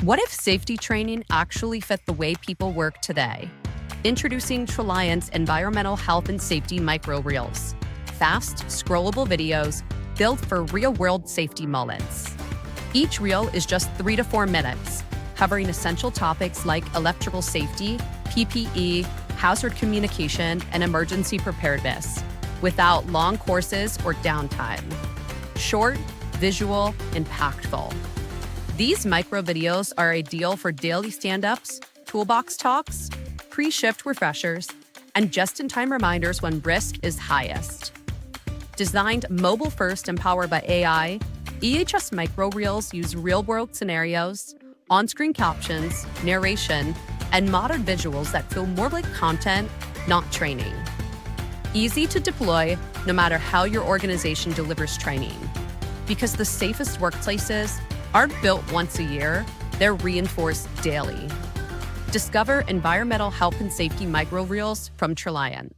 What if safety training actually fit the way people work today? Introducing Traliant's Environmental Health and Safety Micro Reels. Fast, scrollable videos built for real-world safety moments. Each reel is just 3 to 4 minutes, covering essential topics like electrical safety, PPE, hazard communication, and emergency preparedness, without long courses or downtime. Short, visual, impactful. These micro videos are ideal for daily stand-ups, toolbox talks, pre-shift refreshers, and just-in-time reminders when risk is highest. Designed mobile-first and powered by AI, EHS Micro Reels use real-world scenarios, on-screen captions, narration, and modern visuals that feel more like content, not training. Easy to deploy, no matter how your organization delivers training. Because the safest workplaces aren't built once a year, they're reinforced daily. Discover environmental health and safety micro reels from Traliant.